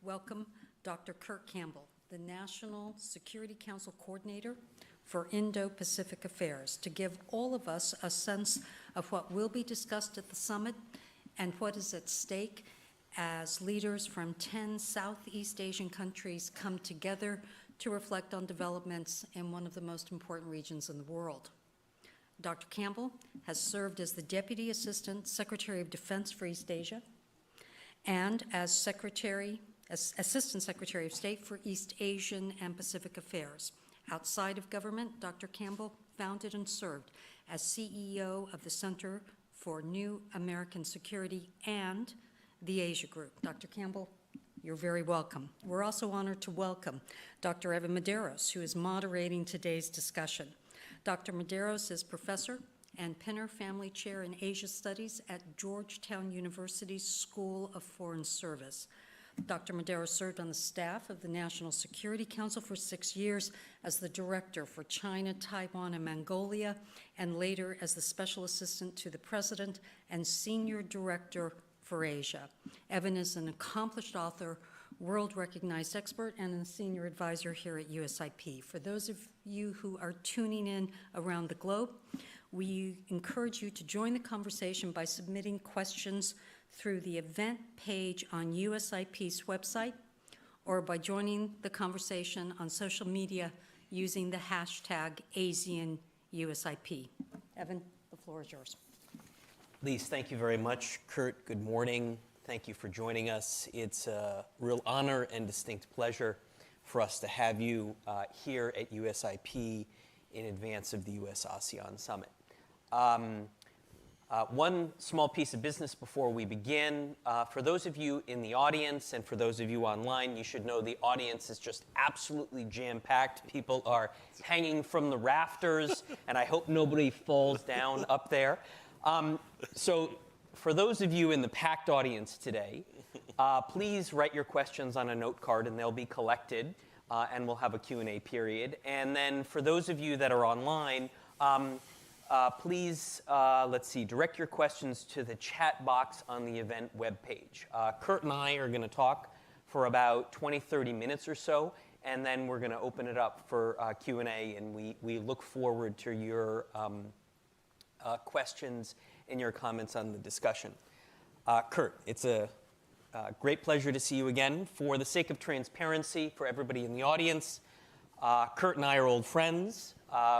welcome Dr. Kurt Campbell, the National Security Council Coordinator for Indo-Pacific Affairs, to give all of us a sense of what will be discussed at the summit and what is at stake as leaders from 10 Southeast Asian countries come together to reflect on developments in one of the most important regions in the world. Dr. Campbell has served as the Deputy Assistant Secretary of Defense for East Asia and as Assistant Secretary of State for East Asian and Pacific Affairs. Outside of government, Dr. Campbell founded and served as CEO of the Center for New American Security and the Asia Group. Dr. Campbell, you're very welcome. We're also honored to welcome Dr. Evan Medeiros, who is moderating today's discussion. Dr. Medeiros is professor and Penner Family Chair in Asia Studies at Georgetown University's School of Foreign Service. Dr. Medeiros served on the staff of the National Security Council for 6 years as the Director for China, Taiwan, and Mongolia, and later as the Special Assistant to the President and Senior Director for Asia. Evan is an accomplished author, world-recognized expert, and a senior advisor here at USIP. For those of you who are tuning in around the globe, we encourage you to join the conversation by submitting questions through the event page on USIP's website or by joining the conversation on social media using the hashtag ASEANUSIP. Evan, the floor is yours. Lise, thank you very much. Kurt, good morning. Thank you for joining us. It's a real honor and distinct pleasure for us to have you here at USIP in advance of the U.S. Asean Summit. One small piece of business before we begin. For those of you in the audience and for those of you online, you should know the audience is just absolutely jam-packed. People are hanging from the rafters, and I hope nobody falls down up there. So for those of you in the packed audience today, please write your questions on a note card and they'll be collected and we'll have a Q&A period. And then for those of you that are online, please, direct your questions to the chat box on the event webpage. Kurt and I are going to talk for about 20, 30 minutes or so, and then we're going to open it up for Q&A, and we look forward to your questions and your comments on the discussion. Kurt, it's a great pleasure to see you again. For the sake of transparency for everybody in the audience, Kurt and I are old friends.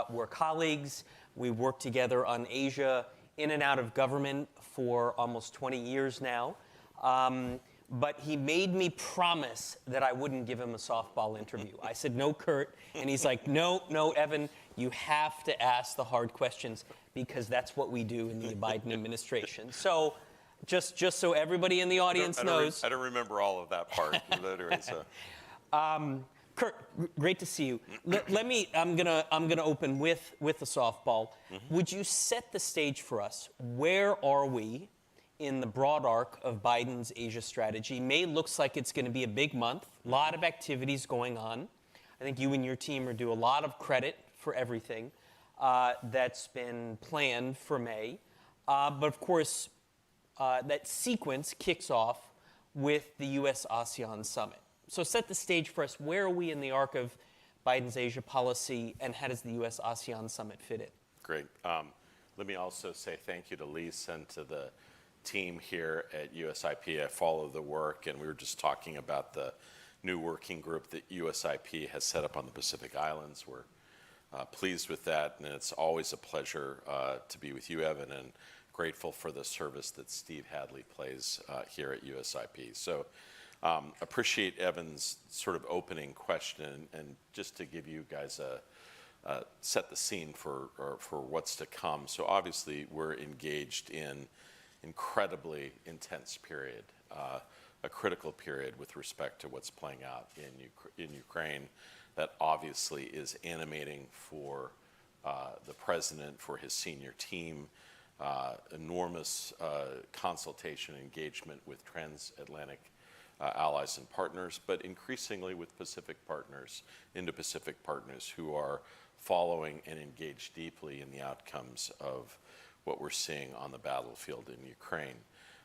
We're colleagues. We've worked together on Asia in and out of government for almost 20 years now. But he made me promise that I wouldn't give him a softball interview. I said, no, Kurt. And he's like, no, Evan, you have to ask the hard questions because that's what we do in the Biden administration. So just so everybody in the audience knows. I don't remember all of that part. Literally, so. Kurt, great to see you. I'm gonna open with a softball. Mm-hmm. Would you set the stage for us? Where are we in the broad arc of Biden's Asia strategy? May looks like it's going to be a big month. A lot of activities going on. I think you and your team are due a lot of credit for everything that's been planned for May. But of course, that sequence kicks off with the U.S. Asean Summit. So set the stage for us. Where are we in the arc of Biden's Asia policy, and how does the U.S. ASEAN Summit fit in? Great. Let me also say thank you to Lisa and to the team here at USIP. I follow the work, and we were just talking about the new working group that USIP has set up on the Pacific Islands. We're pleased with that, and it's always a pleasure to be with you, Evan, and grateful for the service that Steve Hadley plays here at USIP. So. Appreciate Evan's sort of opening question, and just to give you guys set the scene for what's to come. So obviously we're engaged in incredibly intense period, a critical period with respect to what's playing out in Ukraine that obviously is animating for the president, for his senior team, enormous consultation engagement with transatlantic allies and partners, but increasingly with Pacific partners, Indo-Pacific partners who are following and engaged deeply in the outcomes of what we're seeing on the battlefield in Ukraine.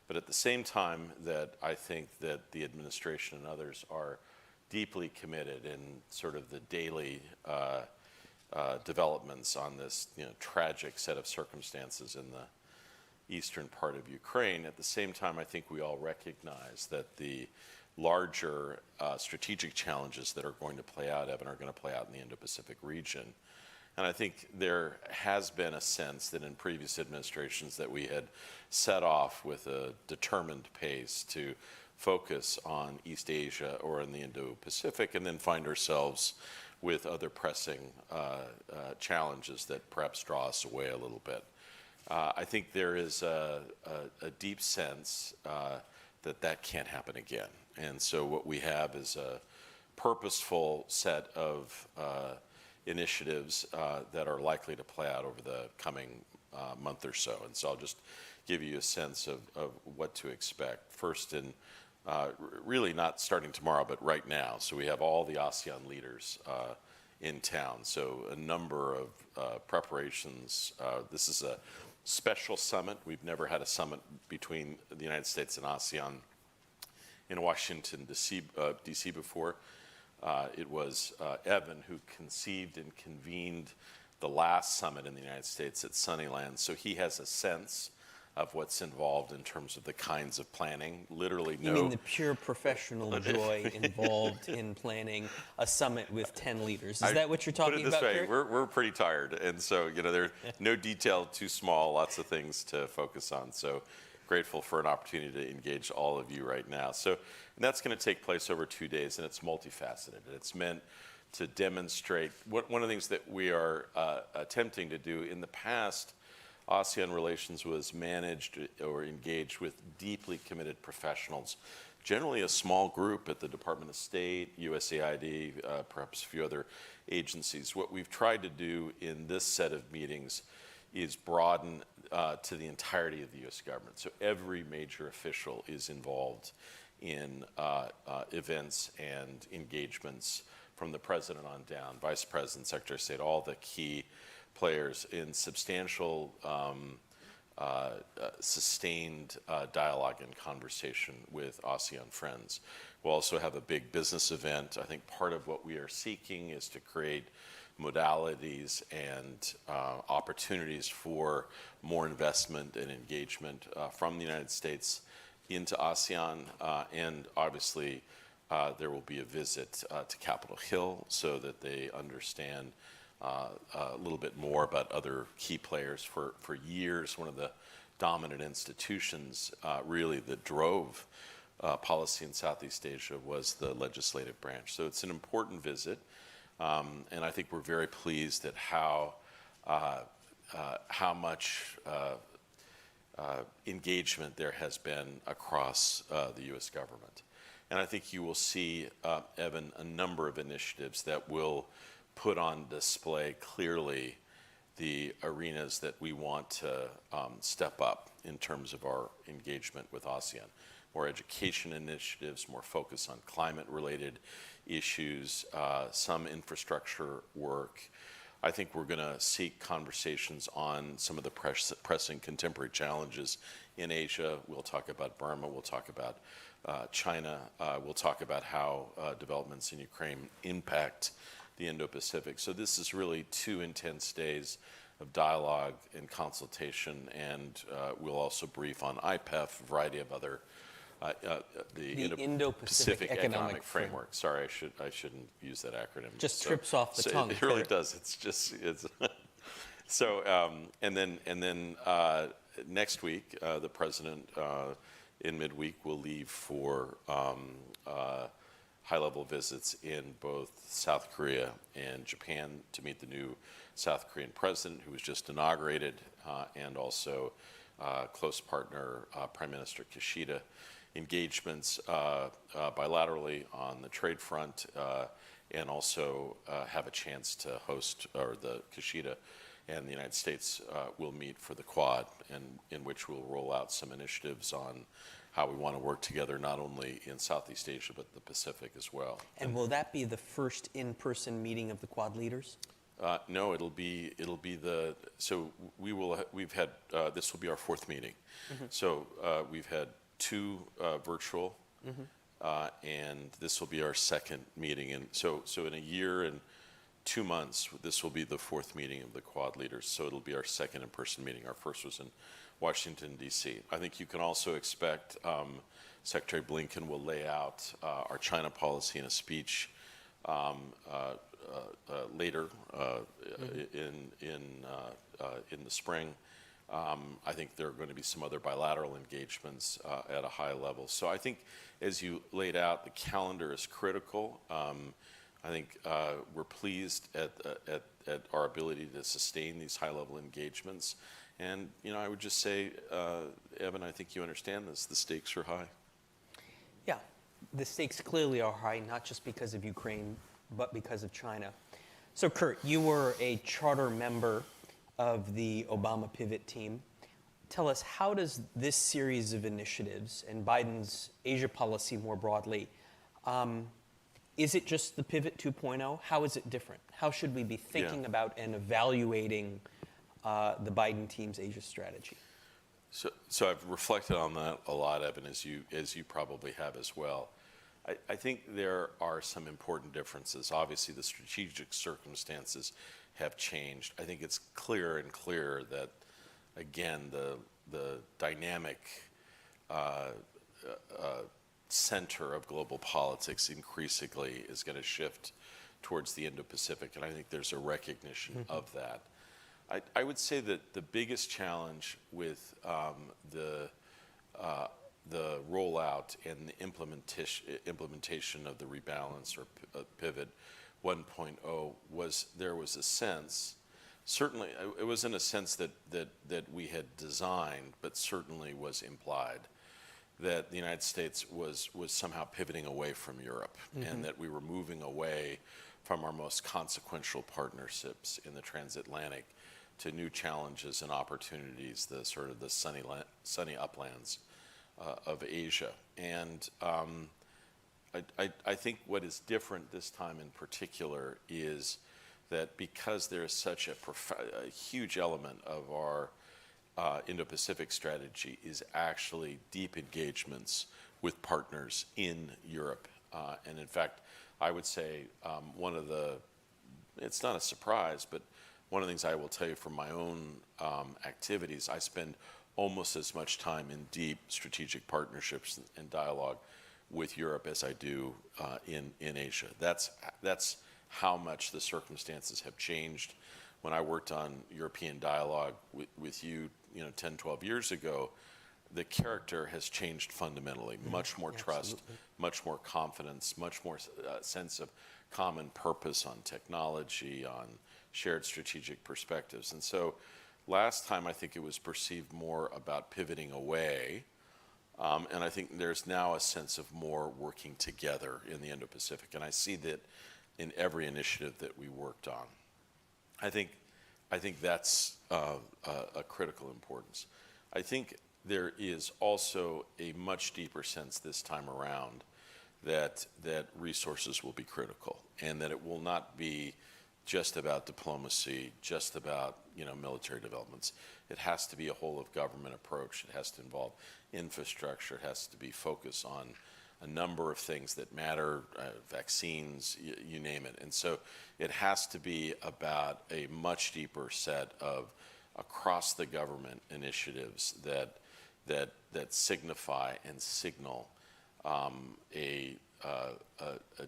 But at the same time that I think that the administration and others are deeply committed in sort of the daily developments on this tragic set of circumstances in the eastern part of Ukraine, at the same time I think we all recognize that the larger strategic challenges that are going to play out, Evan, are going to play out in the Indo-Pacific region. And I think there has been a sense that in previous administrations that we had set off with a determined pace to focus on East Asia or in the Indo-Pacific, and then find ourselves with other pressing challenges that perhaps draw us away a little bit. I think there is a deep sense that that can't happen again. And so what we have is a purposeful set of initiatives that are likely to play out over the coming month or so. And so I'll just give you a sense of what to expect. First, in really not starting tomorrow, but right now. So we have all the ASEAN leaders in town. So a number of preparations. This is a special summit. We've never had a summit between the United States and ASEAN in Washington, D.C. before. It was Evan who conceived and convened the last summit in the United States at Sunnyland. So he has a sense of what's involved in terms of the kinds of planning. Literally no... You mean the pure professional joy involved in planning a summit with 10 leaders. Is that what you're talking about, Put it this way, Kurt? we're pretty tired. And so, there's no detail too small, lots of things to focus on. So grateful for an opportunity to engage all of you right now. So and that's going to take place over 2 days, and it's multifaceted. It's meant to demonstrate one of the things that we are attempting to do. In the past, ASEAN relations was managed or engaged with deeply committed professionals, generally a small group at the Department of State, USAID, perhaps a few other agencies. What we've tried to do in this set of meetings is broaden to the entirety of the U.S. government. So every major official is involved in events and engagements, from the president on down, vice president, secretary of state, all the key players in substantial, sustained dialogue and conversation with ASEAN friends. We'll also have a big business event. I think part of what we are seeking is to create modalities and opportunities for more investment and engagement from the United States into ASEAN, and obviously there will be a visit to Capitol Hill so that they understand a little bit more about other key players. For years, one of the dominant institutions really that drove policy in Southeast Asia was the legislative branch. So it's an important visit, and I think we're very pleased at how much engagement there has been across the U.S. government. And I think you will see, Evan, a number of initiatives that will put on display clearly the arenas that we want to step up in terms of our engagement with ASEAN. More education initiatives, more focus on climate-related issues, some infrastructure work. I think we're going to seek conversations on some of the pressing contemporary challenges in Asia. We'll talk about Burma. We'll talk about China. We'll talk about how developments in Ukraine impact the Indo-Pacific. So this is really 2 intense days of dialogue and consultation, and we'll also brief on IPEF, a variety of other the Indo-Pacific Economic Framework. Sorry, I shouldn't use that acronym. Just trips off the tongue. It really does. It's so and then next week the president in midweek will leave for high-level visits in both South Korea and Japan to meet the new South Korean president, who was just inaugurated, and also close partner Prime Minister Kishida. Engagements bilaterally on the trade front, and also have a chance to host, or the Kishida and the United States will meet for the Quad, and in which we'll roll out some initiatives on how we want to work together, not only in Southeast Asia, but the Pacific as well. And will that be the first in-person meeting of the Quad leaders? No, it'll be we've had, this will be our fourth meeting. So we've had two virtual, and this will be our second meeting. And so in a year and 2 months, this will be the fourth meeting of the Quad leaders. So it'll be our second in-person meeting. Our first was in Washington, D.C. I think you can also expect Secretary Blinken will lay out our China policy in a speech later in the spring. I think there are going to be some other bilateral engagements at a high level. So I think, as you laid out, the calendar is critical. I think we're pleased at our ability to sustain these high-level engagements. And I would just say, Evan, I think you understand this. The stakes are high. Yeah, the stakes clearly are high, not just because of Ukraine, but because of China. So, Kurt, you were a charter member of the Obama pivot team. Tell us, how does this series of initiatives and Biden's Asia policy more broadly, is it just the pivot 2.0? How is it different? How should we be thinking about and evaluating the Biden team's Asia strategy? So I've reflected on that a lot, Evan, as you probably have as well. I think there are some important differences. Obviously, the strategic circumstances have changed. I think it's clearer and clearer that, again, the dynamic center of global politics increasingly is going to shift towards the Indo-Pacific, and I think there's a recognition of that. I would say that the biggest challenge with the rollout and the implementation of the rebalance or pivot 1.0 was there was a sense, certainly it wasn't a sense that we had designed, but certainly was implied, that the United States was somehow pivoting away from Europe, and that we were moving away from our most consequential partnerships in the transatlantic to new challenges and opportunities, the sort of the sunny uplands of Asia. And I think what is different this time in particular is that because there is such a huge element of our Indo-Pacific strategy is actually deep engagements with partners in Europe. And in fact, I would say it's not a surprise, but one of the things I will tell you from my own activities, I spend almost as much time in deep strategic partnerships and dialogue with Europe as I do in Asia. That's how much the circumstances have changed. When I worked on European dialogue with you, 10, 12 years ago, the character has changed fundamentally. Much more trust, much more confidence, much more sense of common purpose on technology, on shared strategic perspectives. And so last time I think it was perceived more about pivoting away, and I think there's now a sense of more working together in the Indo-Pacific, and I see that in every initiative that we worked on. I think that's a critical importance. I think there is also a much deeper sense this time around that resources will be critical, and that it will not be just about diplomacy, just about military developments. It has to be a whole of government approach. It has to involve infrastructure. It has to be focused on a number of things that matter, vaccines, you name it. And so it has to be about a much deeper set of across the government initiatives that signify and signal a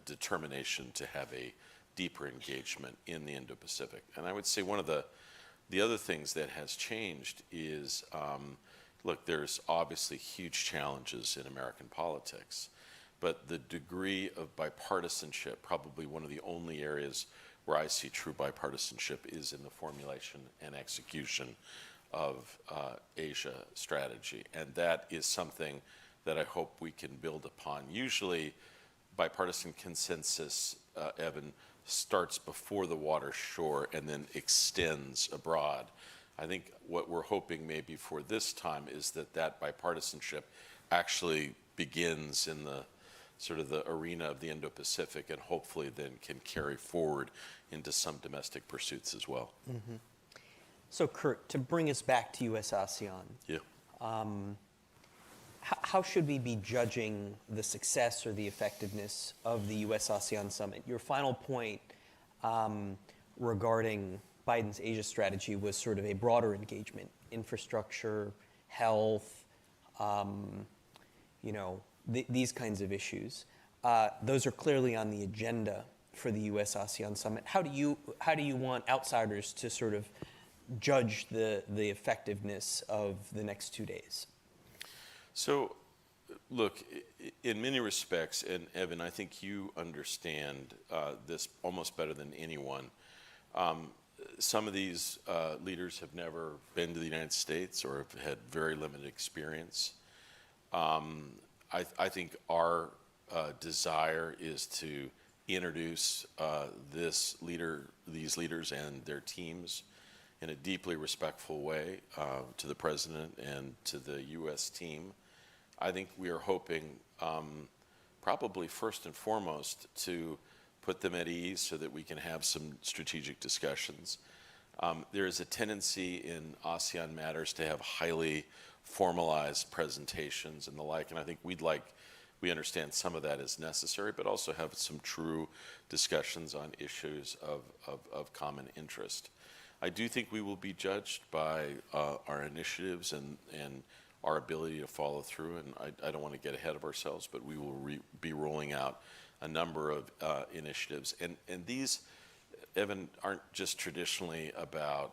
determination to have a deeper engagement in the Indo-Pacific. And I would say one of the other things that has changed is, look, there's obviously huge challenges in American politics, but the degree of bipartisanship, probably one of the only areas where I see true bipartisanship, is in the formulation and execution of Asia strategy. And that is something that I hope we can build upon. Usually bipartisan consensus, Evan, starts before the water shore and then extends abroad. I think what we're hoping maybe for this time is that bipartisanship actually begins in sort of the arena of the Indo-Pacific, and hopefully then can carry forward into some domestic pursuits as well. So Kurt, to bring us back to U.S. ASEAN, Yeah. how should we be judging the success or the effectiveness of the U.S. ASEAN summit? Your final point regarding Biden's Asia strategy was sort of a broader engagement, infrastructure, health, these kinds of issues. Those are clearly on the agenda for the U.S. ASEAN summit. How do you want outsiders to sort of judge the effectiveness of the next 2 days? So, look, in many respects, and Evan, I think you understand this almost better than anyone. Some of these leaders have never been to the United States or have had very limited experience. I think our desire is to introduce these leaders and their teams in a deeply respectful way to the president and to the U.S. team. I think we are hoping, probably first and foremost, to put them at ease so that we can have some strategic discussions. There is a tendency in ASEAN matters to have highly formalized presentations and the like, and I think we understand some of that is necessary, but also have some true discussions on issues of common interest. I do think we will be judged by our initiatives and our ability to follow through, and I don't want to get ahead of ourselves, but we will be rolling out a number of initiatives. And these, Evan, aren't just traditionally about,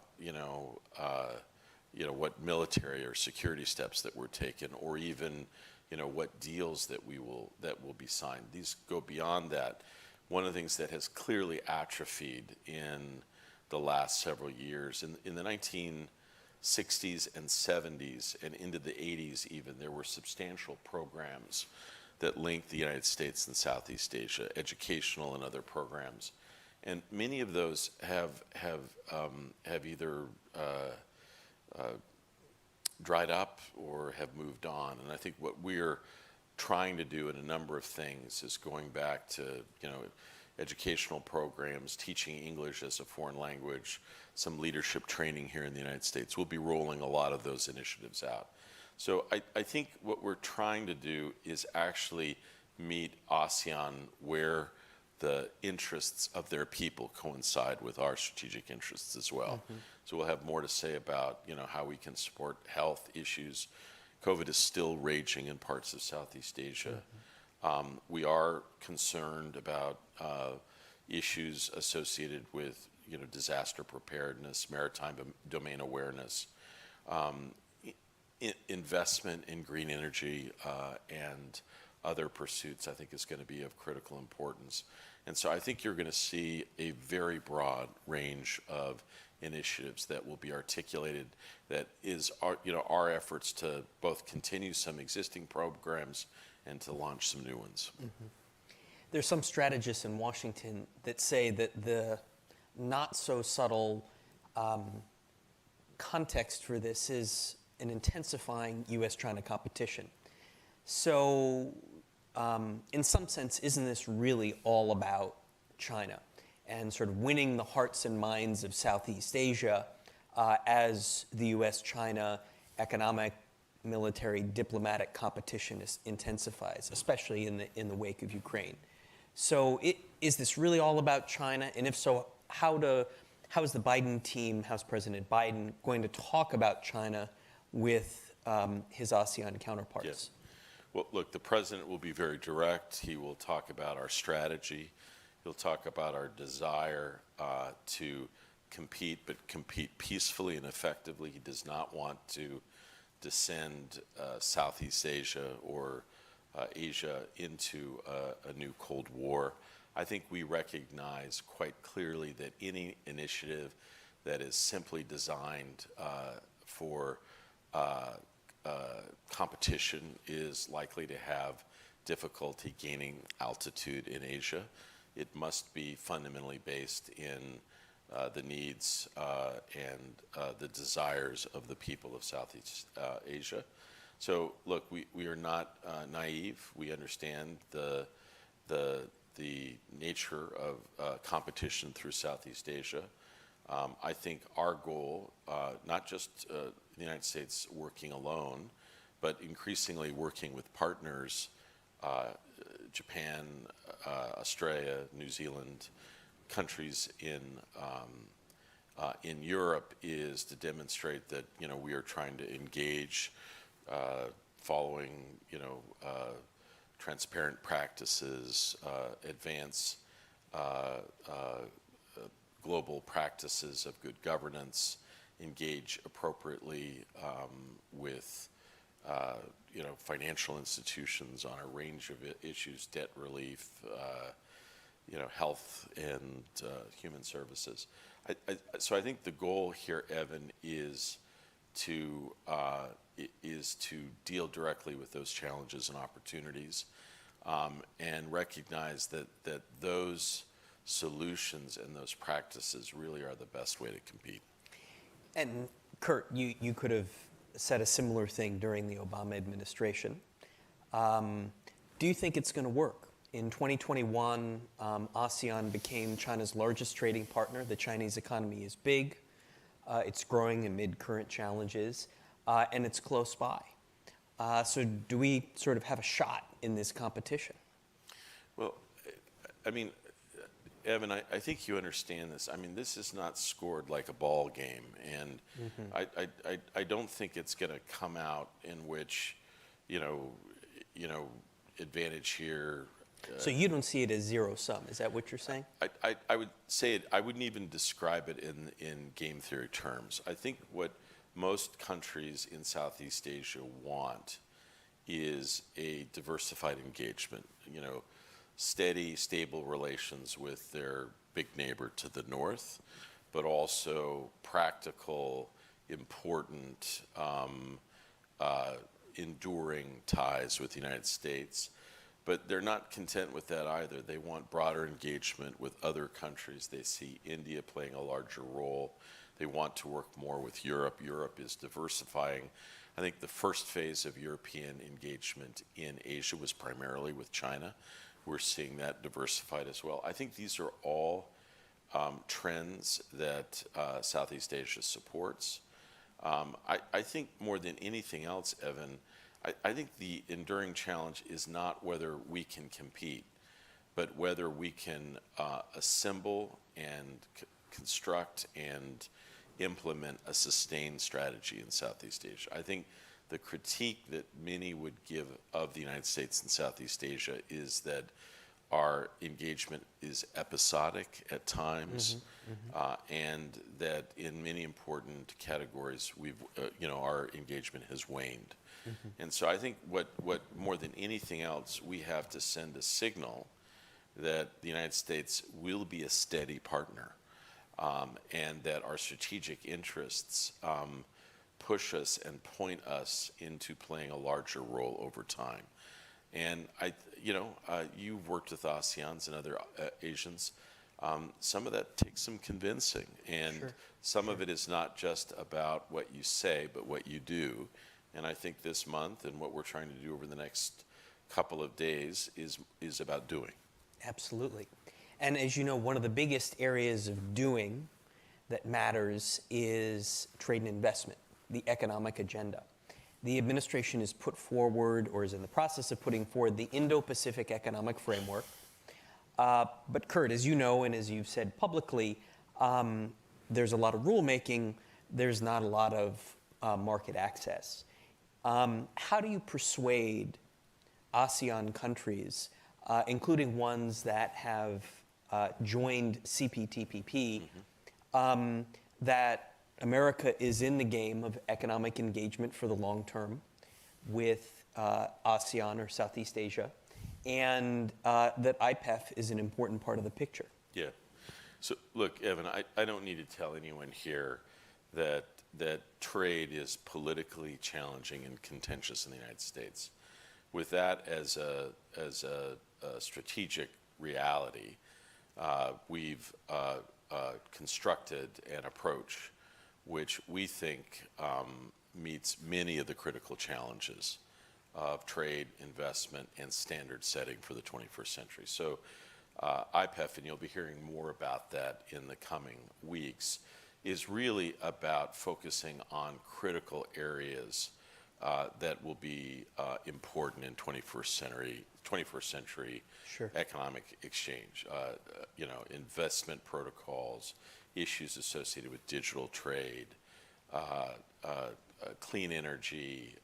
what military or security steps that were taken, or even, what deals that will be signed. These go beyond that. One of the things that has clearly atrophied in the last several years, in the 1960s and 70s and into the 80s even, there were substantial programs that linked the United States and Southeast Asia, educational and other programs. And many of those have either dried up or have moved on. And I think what we're trying to do in a number of things is going back to, educational programs, teaching English as a foreign language, some leadership training here in the United States. We'll be rolling a lot of those initiatives out. So I think what we're trying to do is actually meet ASEAN where the interests of their people coincide with our strategic interests as well. So we'll have more to say about, how we can support health issues. COVID is still raging in parts of Southeast Asia. We are concerned about issues associated with, disaster preparedness, maritime domain awareness, investment in green energy and other pursuits, I think, is going to be of critical importance. And so I think you're going to see a very broad range of initiatives that will be articulated, that is our efforts to both continue some existing programs and to launch some new ones. There's some strategists in Washington that say that the not so subtle context for this is an intensifying U.S.-China competition. So in some sense, isn't this really all about China and sort of winning the hearts and minds of Southeast Asia as the U.S.-China economic, military, diplomatic competition intensifies, especially in the wake of Ukraine? So is this really all about China? And if so, how is the Biden team, House President Biden, going to talk about China with his ASEAN counterparts? Yes. Well, look, the president will be very direct. He will talk about our strategy. He'll talk about our desire to compete, but compete peacefully and effectively. He does not want to descend Southeast Asia or Asia into a new Cold War. I think we recognize quite clearly that any initiative that is simply designed for competition is likely to have difficulty gaining altitude in Asia. It must be fundamentally based in the needs and the desires of the people of Southeast Asia. So look, we are not naive. We understand the nature of competition through Southeast Asia. I think our goal, not just the United States working alone, but increasingly working with partners, Japan, Australia, New Zealand, countries in Europe, is to demonstrate that we are trying to engage, following transparent practices, advance global practices of good governance, engage appropriately with financial institutions on a range of issues, debt relief, health and human services. So I think the goal here, Evan, is to deal directly with those challenges and opportunities, and recognize that those solutions and those practices really are the best way to compete. And Kurt, you could have said a similar thing during the Obama administration. Do you think it's going to work? In 2021, ASEAN became China's largest trading partner. The Chinese economy is big. It's growing amid current challenges, and it's close by. So do we sort of have a shot in this competition? Well, I mean, Evan, I think you understand this. I mean, this is not scored like a ball game, and I don't think it's going to come out in which, advantage here. So you don't see it as zero sum, is that what you're saying? I would say it. I wouldn't even describe it in game theory terms. I think what most countries in Southeast Asia want is a diversified engagement. Steady, stable relations with their big neighbor to the north, but also practical, important, enduring ties with the United States. But they're not content with that either. They want broader engagement with other countries. They see India playing a larger role. They want to work more with Europe. Europe is diversifying. I think the first phase of European engagement in Asia was primarily with China. We're seeing that diversified as well. I think these are all trends that Southeast Asia supports. I think more than anything else, Evan, I think the enduring challenge is not whether we can compete, but whether we can assemble and construct and implement a sustained strategy in Southeast Asia. I think the critique that many would give of the United States and Southeast Asia is that our engagement is episodic at times, and that in many important categories, our engagement has waned. And so I think what more than anything else, we have to send a signal that the United States will be a steady partner, and that our strategic interests push us and point us into playing a larger role over time. And you've worked with ASEANs and other Asians. Some of that takes some convincing, and some of it is not just about what you say, but what you do. And I think this month and what we're trying to do over the next couple of days is about doing. Absolutely. And as you know, one of the biggest areas of doing that matters is trade and investment, the economic agenda. The administration has put forward, or is in the process of putting forward, the Indo-Pacific Economic Framework. But Kurt, as you know, and as you've said publicly, there's a lot of rulemaking. There's not a lot of market access. How do you persuade ASEAN countries, including ones that have joined CPTPP, that America is in the game of economic engagement for the long term with ASEAN or Southeast Asia, and that IPEF is an important part of the picture? Yeah. So look, Evan, I don't need to tell anyone here that trade is politically challenging and contentious in the United States. With that as a strategic reality, we've constructed an approach which we think meets many of the critical challenges of trade, investment, and standard setting for the 21st century. So IPEF, and you'll be hearing more about that in the coming weeks, is really about focusing on critical areas that will be important in 21st century Sure. economic exchange. Investment protocols, issues associated with digital trade, clean energy,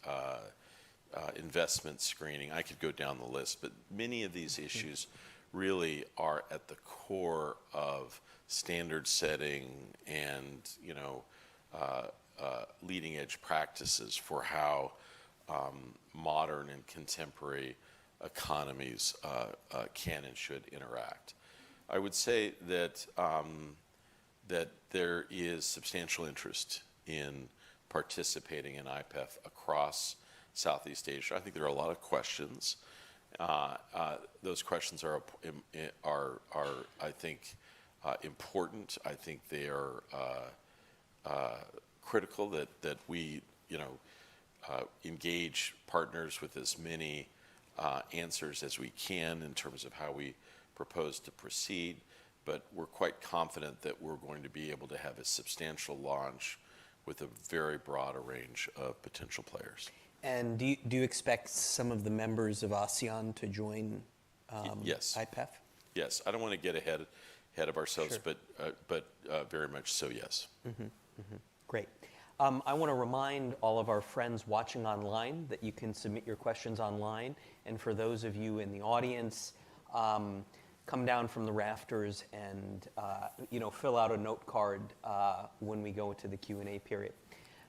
investment screening. I could go down the list, but many of these issues really are at the core of standard setting and leading edge practices for how modern and contemporary economies can and should interact. I would say that that there is substantial interest in participating in IPEF across Southeast Asia. I think there are a lot of questions. Those questions are I think, important. I think they are critical that we, engage partners with as many answers as we can in terms of how we propose to proceed. But we're quite confident that we're going to be able to have a substantial launch with a very broad range of potential players. And do you expect some of the members of ASEAN to join Yes. IPEF? Yes, I don't want to get ahead of ourselves, Sure. but very much so, yes. Great. I want to remind all of our friends watching online that you can submit your questions online. And for those of you in the audience, come down from the rafters and fill out a note card when we go into the Q&A period.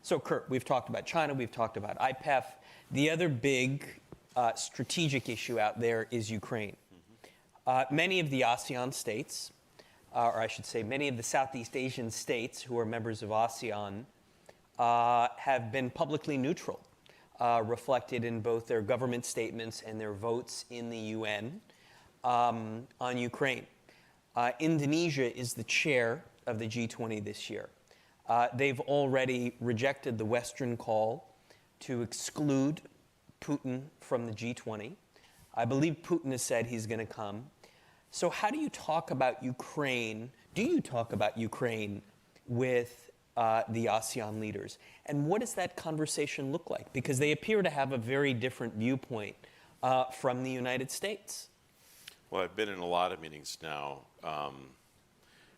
So Kurt, we've talked about China, we've talked about IPEF. The other big strategic issue out there is Ukraine. Many of the ASEAN states, or I should say many of the Southeast Asian states who are members of ASEAN have been publicly neutral, reflected in both their government statements and their votes in the UN on Ukraine. Indonesia is the chair of the G20 this year. They've already rejected the Western call to exclude Putin from the G20. I believe Putin has said he's going to come. So how do you talk about Ukraine? Do you talk about Ukraine with the ASEAN leaders? And what does that conversation look like? Because they appear to have a very different viewpoint from the United States. Well, I've been in a lot of meetings now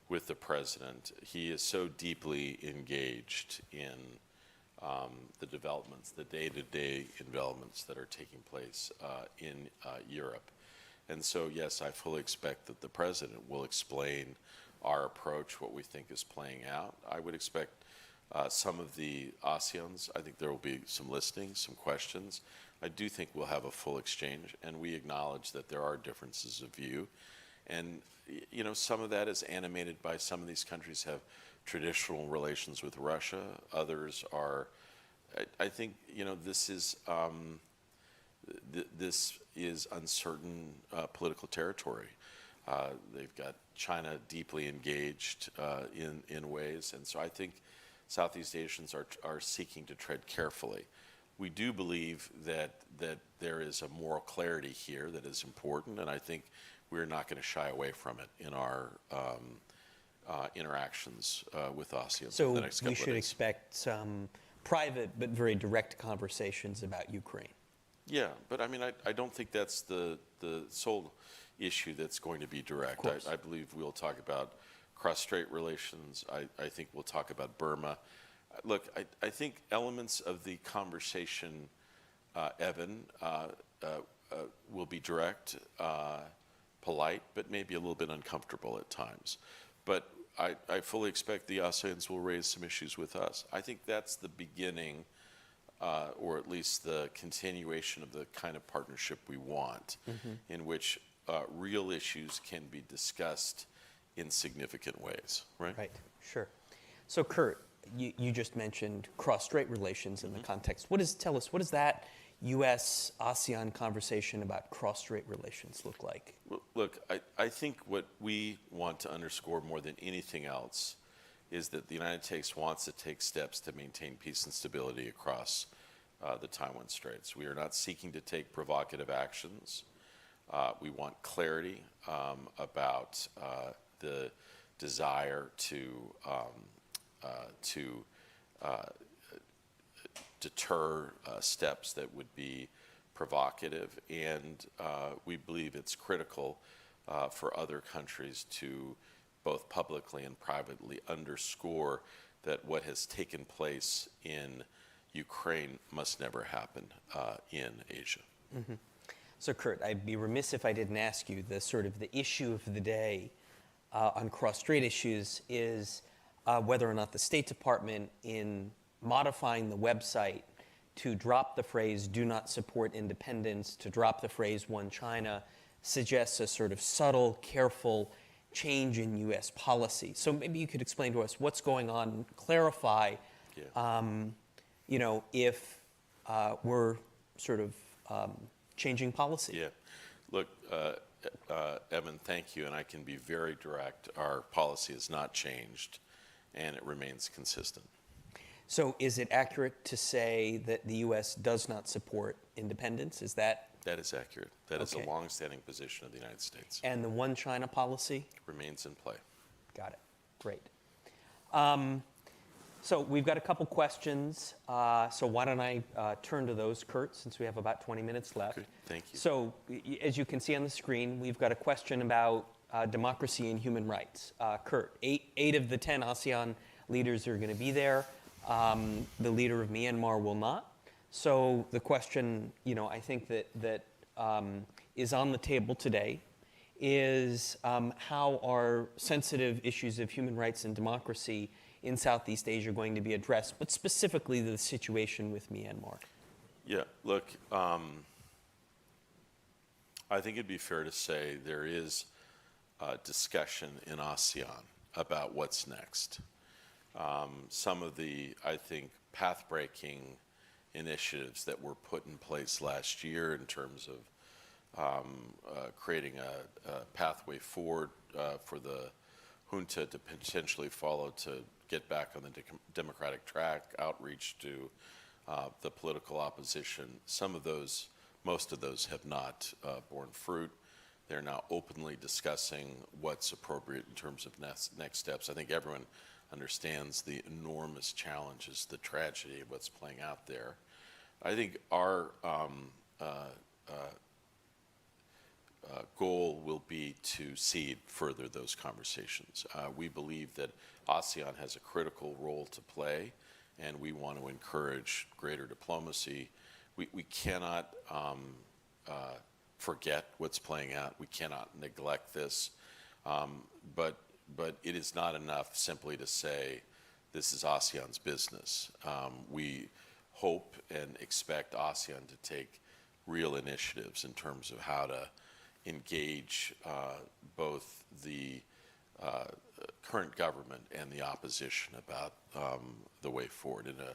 with the president. He is so deeply engaged in the developments, the day-to-day developments that are taking place in Europe. And so, yes, I fully expect that the president will explain our approach, what we think is playing out. I would expect some of the ASEANs, I think there will be some listening, some questions. I do think we'll have a full exchange, and we acknowledge that there are differences of view. And, some of that is animated by some of these countries have traditional relations with Russia. Others are, I think, this is uncertain political territory. They've got China deeply engaged in ways, and so I think Southeast Asians are seeking to tread carefully. We do believe that there is a moral clarity here that is important, and I think we're not going to shy away from it in our interactions with ASEAN for the next couple of days. So we should expect some private but very direct conversations about Ukraine. Yeah, but I mean, I don't think that's the sole issue that's going to be direct. I believe we'll talk about cross-strait relations. I think we'll talk about Burma. Look, I think elements of the conversation, Evan, will be direct, polite, but maybe a little bit uncomfortable at times. But I fully expect the ASEANs will raise some issues with us. I think that's the beginning, or at least the continuation of the kind of partnership we want, in which real issues can be discussed in significant ways, right? Right, sure. So Kurt, you just mentioned cross-strait relations in the context. Tell us, what does that U.S. ASEAN conversation about cross-strait relations look like? Look, I think what we want to underscore more than anything else is that the United States wants to take steps to maintain peace and stability across the Taiwan Straits. We are not seeking to take provocative actions. We want clarity about the desire to deter steps that would be provocative, and we believe it's critical for other countries to both publicly and privately underscore that what has taken place in Ukraine must never happen in Asia. Mm-hmm. So Kurt, I'd be remiss if I didn't ask you the sort of the issue of the day on cross-strait issues is whether or not the State Department, in modifying the website to drop the phrase "do not support independence," to drop the phrase "one China," suggests a sort of subtle, careful change in U.S. policy. So maybe you could explain to us what's going on and clarify, you know, if we're sort of changing policy. Yeah. Look, Evan, thank you, and I can be very direct. Our policy has not changed, and it remains consistent. So is it accurate to say that the U.S. does not support independence? Is that? That is accurate. That is a Okay. longstanding position of the United States. And the one China policy? Remains in play. Got it. Great. So we've got a couple questions. So why don't I turn to those, Kurt, since we have about 20 minutes left. Good. Thank you. So as you can see on the screen, we've got a question about democracy and human rights. Kurt, eight of the 10 ASEAN leaders are going to be there. The leader of Myanmar will not. So the question, you know, I think that is on the table today is how are sensitive issues of human rights and democracy in Southeast Asia going to be addressed, but specifically the situation with Myanmar? Yeah, look, I think it'd be fair to say there is a discussion in ASEAN about what's next. Some of the, I think, path-breaking initiatives that were put in place last year in terms of creating a pathway forward for the junta to potentially follow to get back on the democratic track, outreach to the political opposition. Some of those, most of those have not borne fruit. They're now openly discussing what's appropriate in terms of next steps. I think everyone understands the enormous challenges, the tragedy of what's playing out there. I think our goal will be to seed further those conversations. We believe that ASEAN has a critical role to play, and we want to encourage greater diplomacy. We cannot forget what's playing out. We cannot neglect this. But it is not enough simply to say this is ASEAN's business. We hope and expect ASEAN to take real initiatives in terms of how to engage both the current government and the opposition about the way forward in a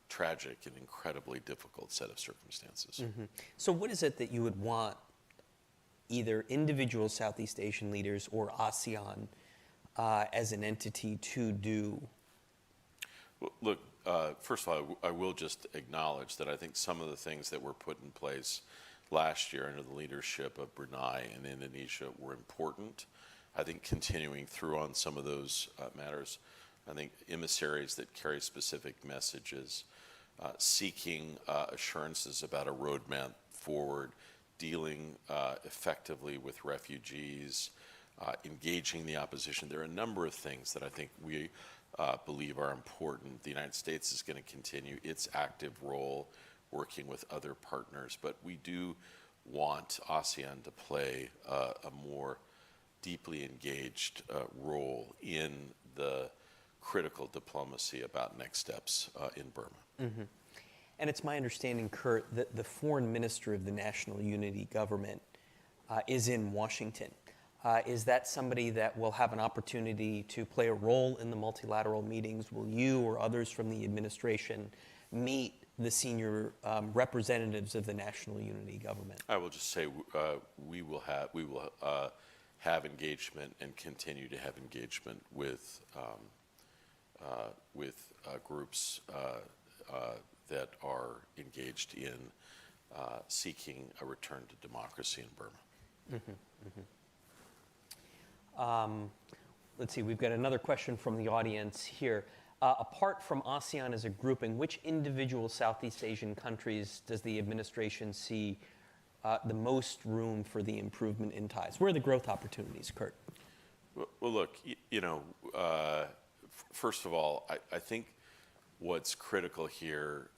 tragic and incredibly difficult set of circumstances. Mm-hmm. So what is it that you would want either individual Southeast Asian leaders or ASEAN as an entity to do? Well, look, first of all, I will just acknowledge that I think some of the things that were put in place last year under the leadership of Brunei and Indonesia were important. I think continuing through on some of those matters, I think emissaries that carry specific messages, seeking assurances about a roadmap forward, dealing effectively with refugees, engaging the opposition. There are a number of things that I think we believe are important. The United States is going to continue its active role working with other partners, but we do want ASEAN to play a more deeply engaged role in the critical diplomacy about next steps in Burma. Mm-hmm. And it's my understanding, Kurt, that the foreign minister of the National Unity Government is in Washington. Is that somebody that will have an opportunity to play a role in the multilateral meetings? Will you or others from the administration meet the senior representatives of the National Unity Government? I will just say we will have engagement and continue to have engagement with groups that are engaged in seeking a return to democracy in Burma. Let's see, we've got another question from the audience here. Apart from ASEAN as a grouping, which individual Southeast Asian countries does the administration see the most room for the improvement in ties? Where are the growth opportunities, Kurt? Well, look, first of all, I think what's critical here,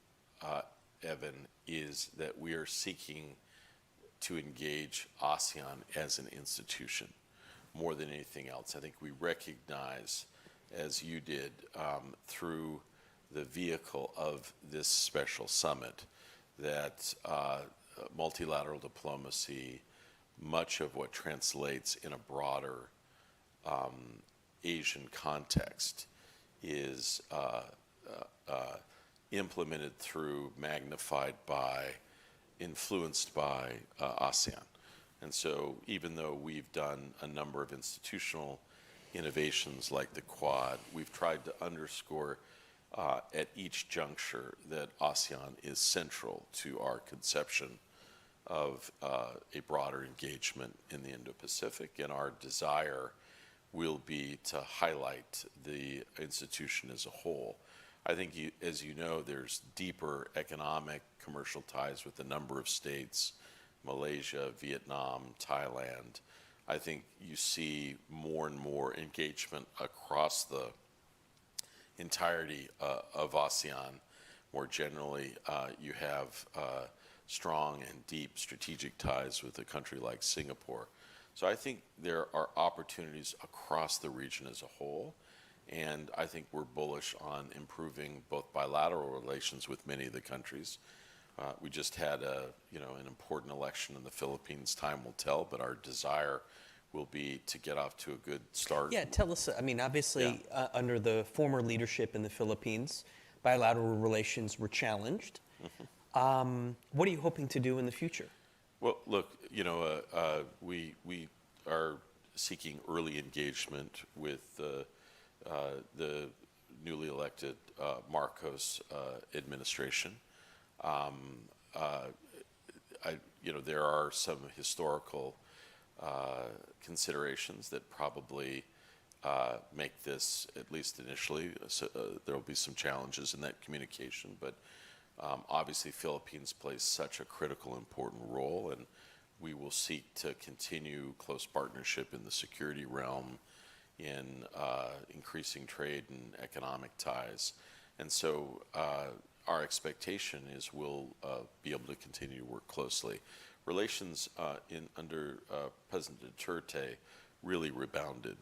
Evan, is that we are seeking to engage ASEAN as an institution more than anything else. I think we recognize, as you did, through the vehicle of this special summit, that multilateral diplomacy, much of what translates in a broader Asian context, is implemented through, magnified by, influenced by ASEAN. And so even though we've done a number of institutional innovations like the Quad, we've tried to underscore at each juncture that ASEAN is central to our conception of a broader engagement in the Indo-Pacific, and our desire will be to highlight the institution as a whole. I think, as you know, there's deeper economic, commercial ties with a number of states, Malaysia, Vietnam, Thailand. I think you see more and more engagement across the entirety of ASEAN. More generally, you have strong and deep strategic ties with a country like Singapore. So I think there are opportunities across the region as a whole, and I think we're bullish on improving both bilateral relations with many of the countries. We just had an important election in the Philippines. Time will tell, but our desire will be to get off to a good start. Yeah, tell us, obviously, under the former leadership in the Philippines, bilateral relations were challenged. What are you hoping to do in the future? Well, look, we are seeking early engagement with the newly elected Marcos administration. There are some historical considerations that probably make this, at least initially, there will be some challenges in that communication, but obviously Philippines plays such a critical, important role, and we will seek to continue close partnership in the security realm, in increasing trade and economic ties. And so our expectation is we'll be able to continue to work closely. Relations under President Duterte really rebounded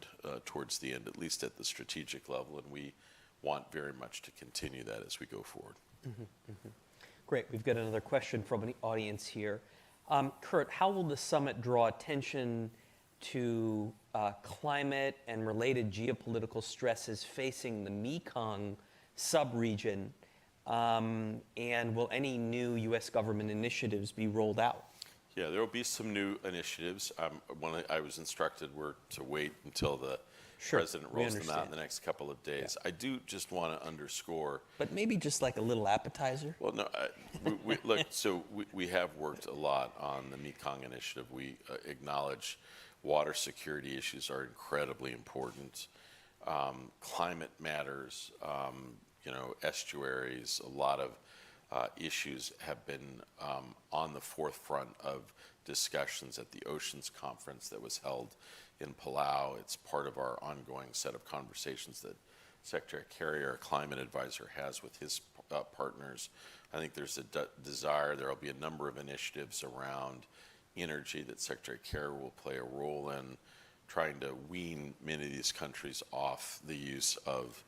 towards the end, at least at the strategic level, and we want very much to continue that as we go forward. Great. We've got another question from an audience here. Kurt, how will the summit draw attention to climate and related geopolitical stresses facing the Mekong sub-region, and will any new U.S. government initiatives be rolled out? Yeah, there will be some new initiatives. I was instructed we're to wait until the President rolls them out in the next couple of days. Yeah. I do just want to underscore. But maybe just like a little appetizer? Well, no, look, so we have worked a lot on the Mekong Initiative. We acknowledge water security issues are incredibly important. Climate matters, estuaries, a lot of issues have been on the forefront of discussions at the Oceans Conference that was held in Palau. It's part of our ongoing set of conversations that Secretary Kerry, our climate advisor, has with his partners. I think there's a desire, there will be a number of initiatives around energy that Secretary Kerry will play a role in, trying to wean many of these countries off the use of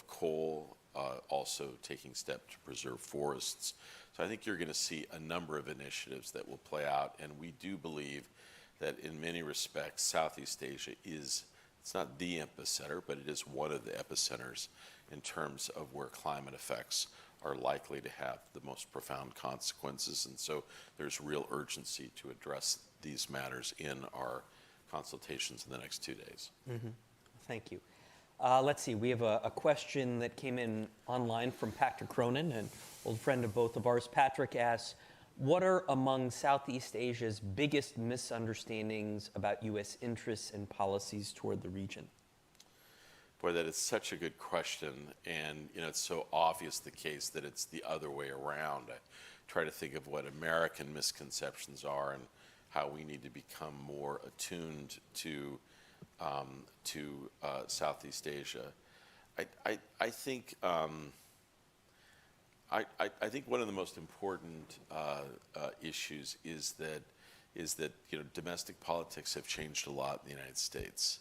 coal, also taking steps to preserve forests. So I think you're going to see a number of initiatives that will play out, and we do believe that in many respects, Southeast Asia it's not the epicenter, but it is one of the epicenters in terms of where climate effects are likely to have the most profound consequences. And so there's real urgency to address these matters in our consultations in the next 2 days. Thank you. Let's see, we have a question that came in online from Patrick Cronin, an old friend of both of ours. Patrick asks, what are among Southeast Asia's biggest misunderstandings about U.S. interests and policies toward the region? Boy, that is such a good question, and it's so obvious the case that it's the other way around. I try to think of what American misconceptions are and how we need to become more attuned to Southeast Asia. I think I think one of the most important issues is that domestic politics have changed a lot in the United States,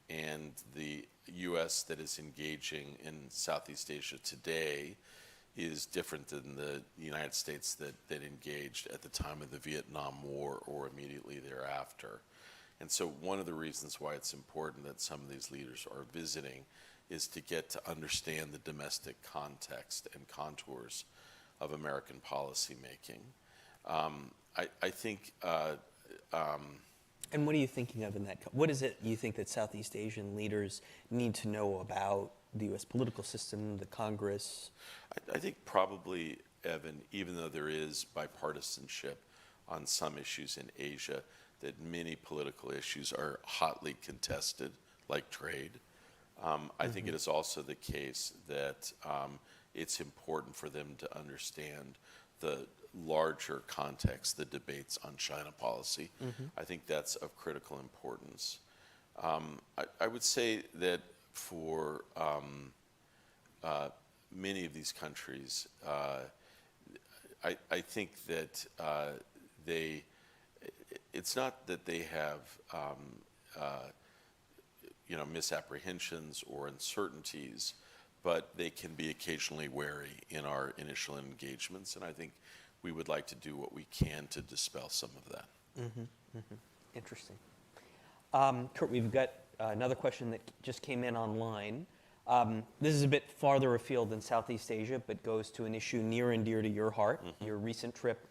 and the U.S. that is engaging in Southeast Asia today is different than the United States that engaged at the time of the Vietnam War or immediately thereafter. And so one of the reasons why it's important that some of these leaders are visiting is to get to understand the domestic context and contours of American policymaking. I think. And what are you thinking of in that? What is it you think that Southeast Asian leaders need to know about the U.S. political system, the Congress? I think probably, Evan, even though there is bipartisanship on some issues in Asia, that many political issues are hotly contested, like trade. I think it is also the case that it's important for them to understand the larger context, the debates on China policy. I think that's of critical importance. I would say that for many of these countries, I think that it's not that they have misapprehensions or uncertainties, but they can be occasionally wary in our initial engagements, and I think we would like to do what we can to dispel some of that. Interesting. Kurt, we've got another question that just came in online. This is a bit farther afield than Southeast Asia, but goes to an issue near and dear to your heart, your recent trip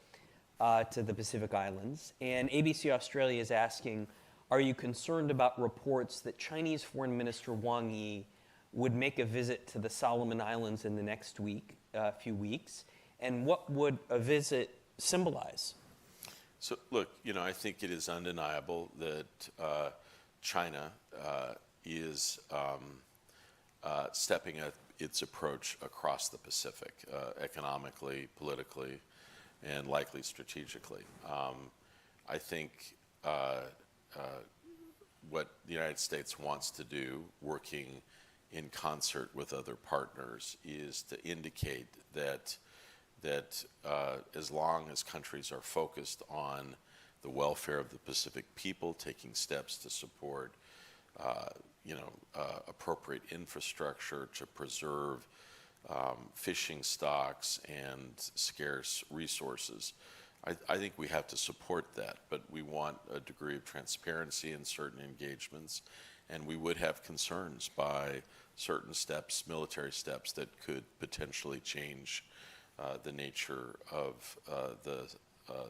to the Pacific Islands. And ABC Australia is asking, are you concerned about reports that Chinese Foreign Minister Wang Yi would make a visit to the Solomon Islands in the next few weeks? And what would a visit symbolize? So look, I think it is undeniable that China is stepping up its approach across the Pacific, economically, politically, and likely strategically. I think what the United States wants to do, working in concert with other partners, is to indicate that as long as countries are focused on the welfare of the Pacific people, taking steps to support appropriate infrastructure to preserve fishing stocks and scarce resources, I think we have to support that, but we want a degree of transparency in certain engagements, and we would have concerns by certain steps, military steps, that could potentially change the nature of the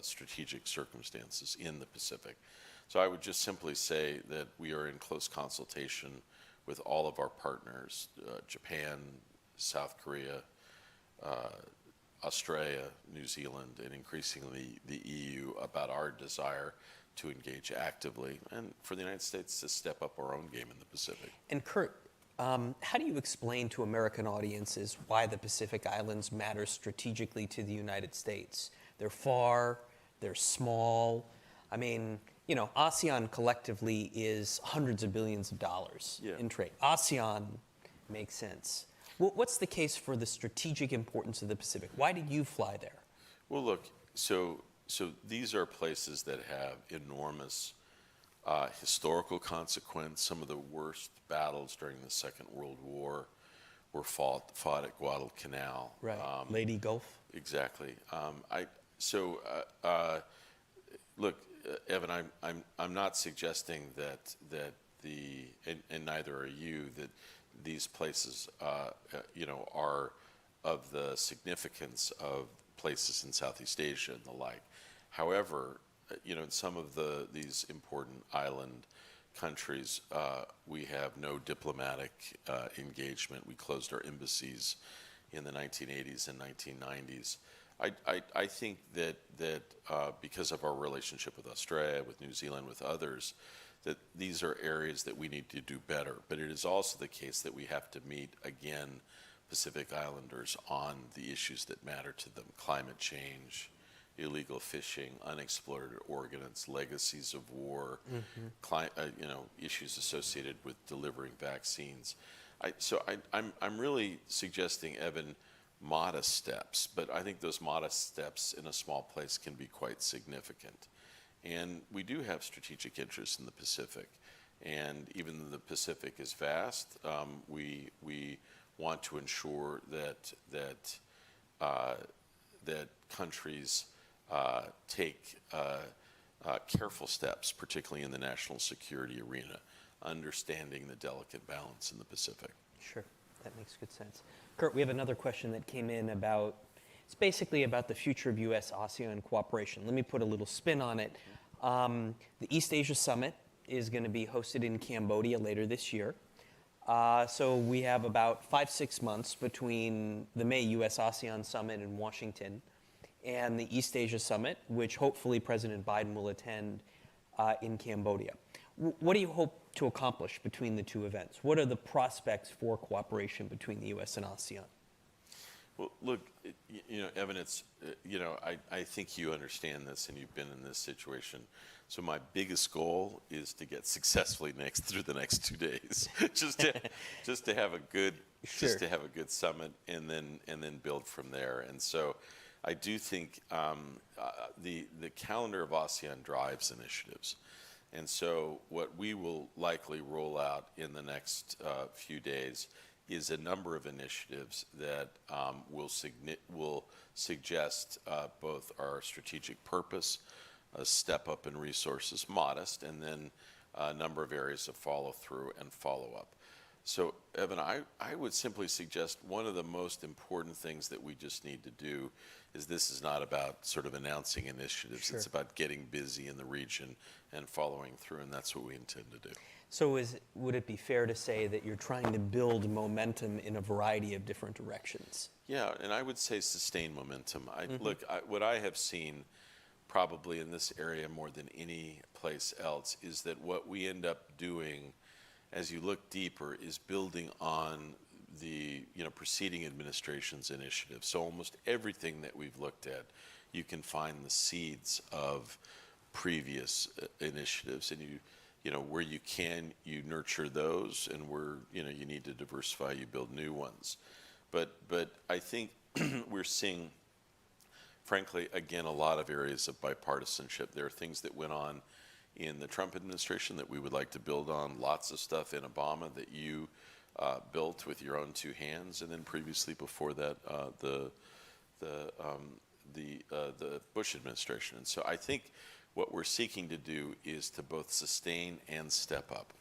strategic circumstances in the Pacific. So I would just simply say that we are in close consultation with all of our partners, Japan, South Korea, Australia, New Zealand, and increasingly the EU, about our desire to engage actively, and for the United States to step up our own game in the Pacific. And Kurt, how do you explain to American audiences why the Pacific Islands matter strategically to the United States? They're far, they're small. I mean, ASEAN collectively is hundreds of billions of dollars in trade. ASEAN makes sense. What's the case for the strategic importance of the Pacific? Why did you fly there? Well, look, so these are places that have enormous historical consequence. Some of the worst battles during the Second World War were fought at Guadalcanal. Right, Lady Gulf. Exactly. Look, Evan, I'm not suggesting that and neither are you, that these places, are of the significance of places in Southeast Asia and the like. However, in some of these important island countries, we have no diplomatic engagement. We closed our embassies in the 1980s and 1990s. I think that because of our relationship with Australia, with New Zealand, with others, that these are areas that we need to do better. But it is also the case that we have to meet, again, Pacific Islanders on the issues that matter to them: climate change, illegal fishing, unexploded ordnance, legacies of war, issues associated with delivering vaccines. I'm really suggesting, Evan, modest steps, but I think those modest steps in a small place can be quite significant. And we do have strategic interests in the Pacific, and even though the Pacific is vast, we want to ensure that countries take careful steps, particularly in the national security arena, understanding the delicate balance in the Pacific. Sure, that makes good sense. Kurt, we have another question that came in about, it's basically about the future of U.S. Asean cooperation. Let me put a little spin on it. The East Asia Summit is going to be hosted in Cambodia later this year. So we have about 5-6 months between the May U.S. ASEAN Summit in Washington and the East Asia Summit, which hopefully President Biden will attend in Cambodia. What do you hope to accomplish between the two events? What are the prospects for cooperation between the U.S. and ASEAN? Well, look, Evan, it's, I think you understand this and you've been in this situation. So my biggest goal is to get successfully through the next 2 days, just to have a good, Sure. just to have a good summit, and then build from there. And so, I do think the calendar of ASEAN drives initiatives, and so what we will likely roll out in the next few days is a number of initiatives that will suggest both our strategic purpose, a step up in resources, modest, and then a number of areas of follow through and follow up. So, Evan, I would simply suggest one of the most important things that we just need to do is, this is not about sort of announcing initiatives. Sure. It's about getting busy in the region and following through, and that's what we intend to do. So would it be fair to say that you're trying to build momentum in a variety of different directions? Yeah, and I would say sustain momentum. Look, what I have seen probably in this area more than any place else is that what we end up doing, as you look deeper, is building on the preceding administration's initiatives. So almost everything that we've looked at, you can find the seeds of previous initiatives, and where you can, you nurture those, and where you need to diversify, you build new ones. But I think we're seeing, frankly, again, a lot of areas of bipartisanship. There are things that went on in the Trump administration that we would like to build on. Lots of stuff in Obama that you built with your own two hands, and then previously before that, the Bush administration. And so I think what we're seeking to do is to both sustain and step up.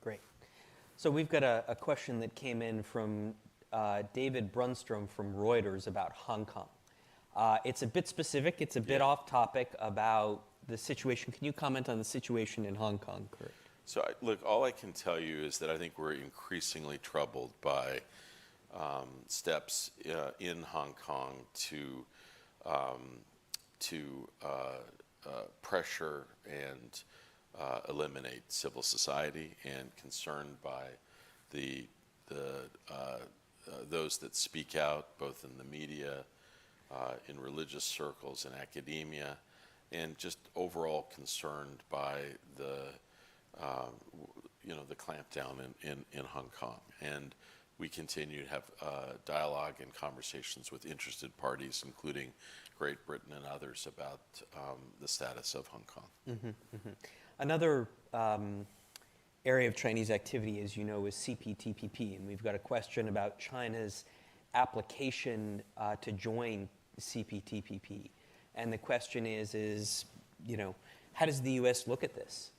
Great. So we've got a question that came in from David Brunstrom from Reuters about Hong Kong. It's a bit specific. It's a bit off topic about the situation. Can you comment on the situation in Hong Kong, Kurt? So, look, all I can tell you is that I think we're increasingly troubled by steps in Hong Kong to pressure and eliminate civil society, and concerned by those that speak out, both in the media, in religious circles, and academia, and just overall concerned by the clampdown in Hong Kong. And we continue to have dialogue and conversations with interested parties, including Great Britain and others, about the status of Hong Kong. Another area of Chinese activity, as you know, is CPTPP, and we've got a question about China's application to join CPTPP. And the question is, how does the U.S. look at this?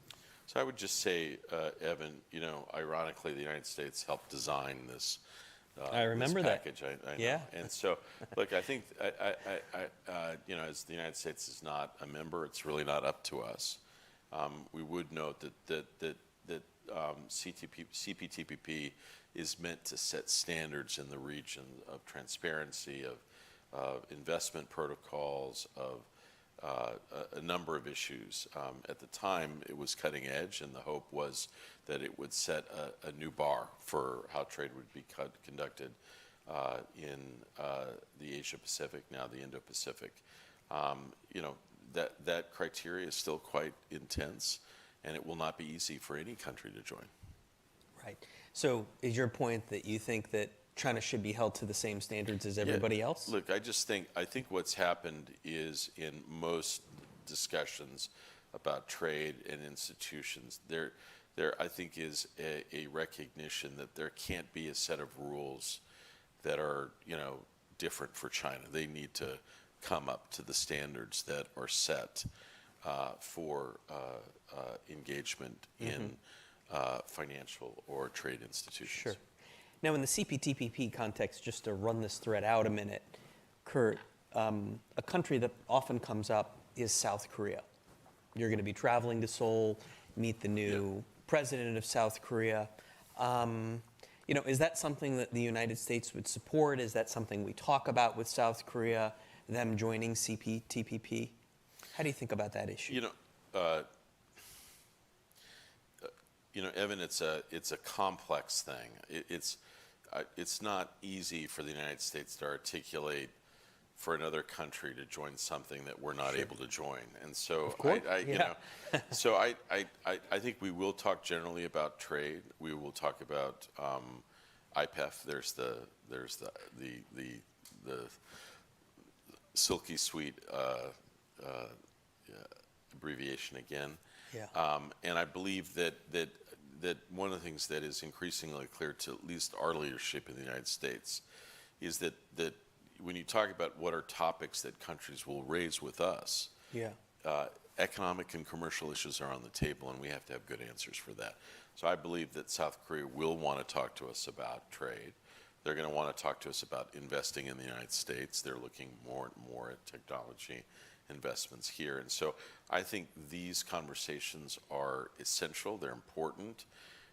So I would just say, Evan, ironically, the United States helped design this. I remember this that. package. I know. Yeah. And so, look, I think, as the United States is not a member, it's really not up to us. We would note that CPTPP is meant to set standards in the region of transparency, of investment protocols, of a number of issues. At the time, it was cutting edge, and the hope was that it would set a new bar for how trade would be conducted in the Asia-Pacific, now the Indo-Pacific. That criteria is still quite intense, and it will not be easy for any country to join. Right. So is your point that you think that China should be held to the same standards as everybody else? Look, I think what's happened is in most discussions about trade and institutions, there I think is a recognition that there can't be a set of rules that are, different for China. They need to come up to the standards that are set for engagement in financial or trade institutions. Sure. Now, in the CPTPP context, just to run this thread out a minute, Kurt, a country that often comes up is South Korea. You're going to be traveling to Seoul, meet the new president of South Korea. Is that something that the United States would support? Is that something we talk about with South Korea, them joining CPTPP? How do you think about that issue? Evan, it's a complex thing. It's not easy for the United States to articulate for another country to join something that we're not able to join. And so, Of course. I think we will talk generally about trade. We will talk about IPEF. There's the silky sweet abbreviation again. Yeah. And I believe that one of the things that is increasingly clear to at least our leadership in the United States is that when you talk about what are topics that countries will raise with us, economic and commercial issues are on the table, and we have to have good answers for that. So I believe that South Korea will want to talk to us about trade. They're going to want to talk to us about investing in the United States. They're looking more and more at technology investments here. And so I think these conversations are essential. They're important.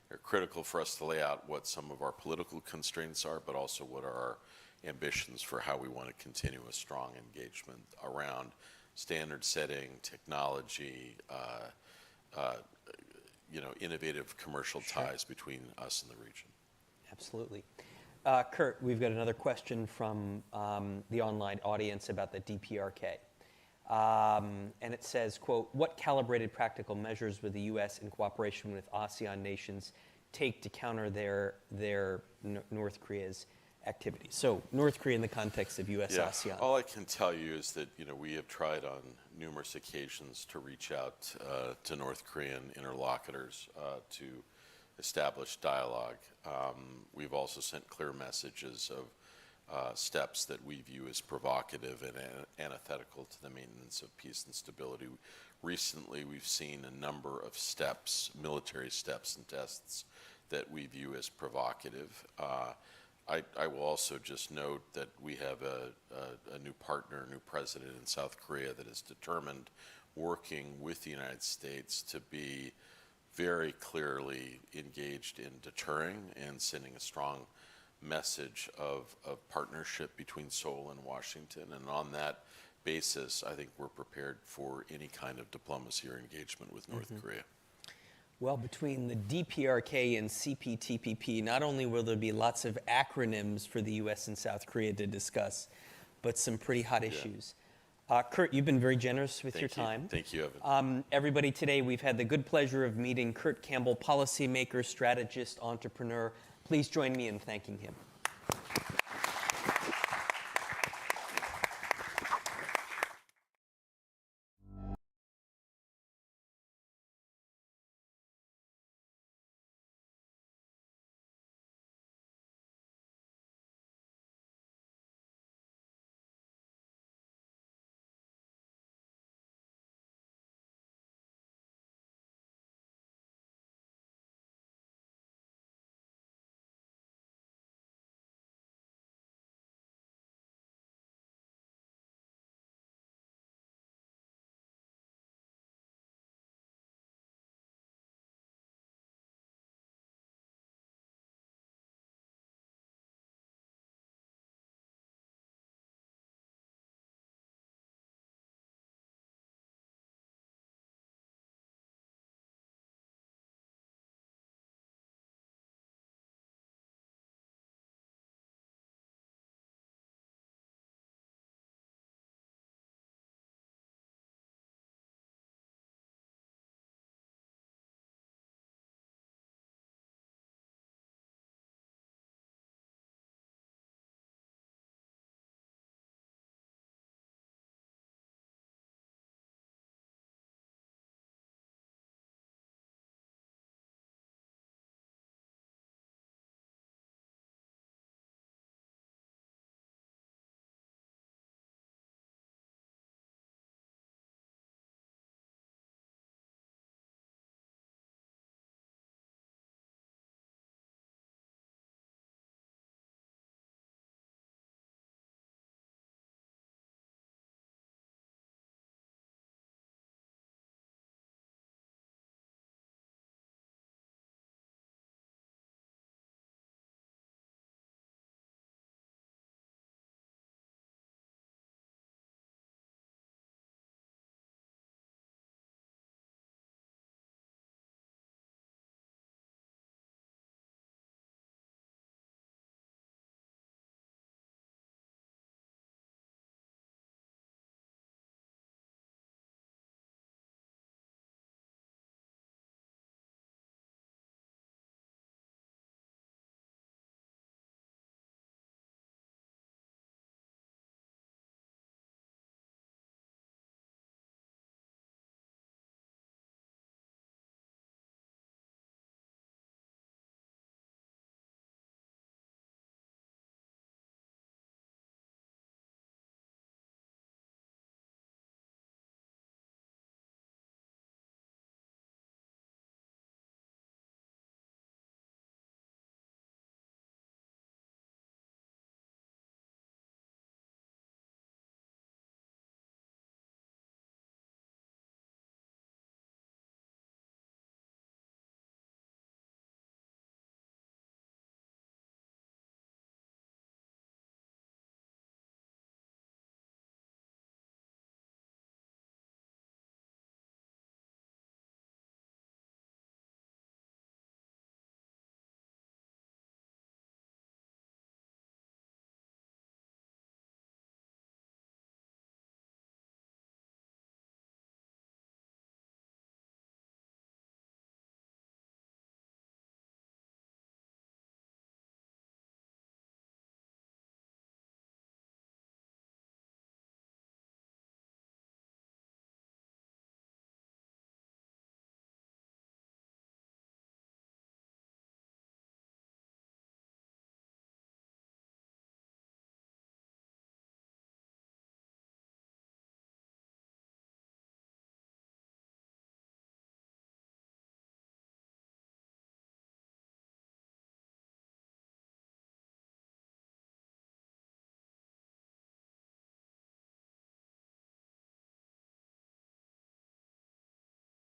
They're critical for us to lay out what some of our political constraints are, but also what are our ambitions for how we want to continue a strong engagement around standard setting, technology, innovative commercial ties between us and the region. Absolutely. Kurt, we've got another question from the online audience about the DPRK. And it says, quote, what calibrated practical measures would the U.S. in cooperation with ASEAN nations take to counter their North Korea's activities? So North Korea in the context of U.S. ASEAN. All I can tell you is that we have tried on numerous occasions to reach out to North Korean interlocutors to establish dialogue. We've also sent clear messages of steps that we view as provocative and antithetical to the maintenance of peace and stability. Recently, we've seen a number of steps, military steps and tests that we view as provocative. I will also just note that we have a new partner, a new president in South Korea that is determined, working with the United States, to be very clearly engaged in deterring and sending a strong message of partnership between Seoul and Washington. And on that basis, I think we're prepared for any kind of diplomacy or engagement with North Korea. Well, between the DPRK and CPTPP, not only will there be lots of acronyms for the U.S. and South Korea to discuss, but some pretty hot issues. Kurt, you've been very generous with your time. Thank you, Evan. Everybody, today we've had the good pleasure of meeting Kurt Campbell, policymaker, strategist, entrepreneur. Please join me in thanking him.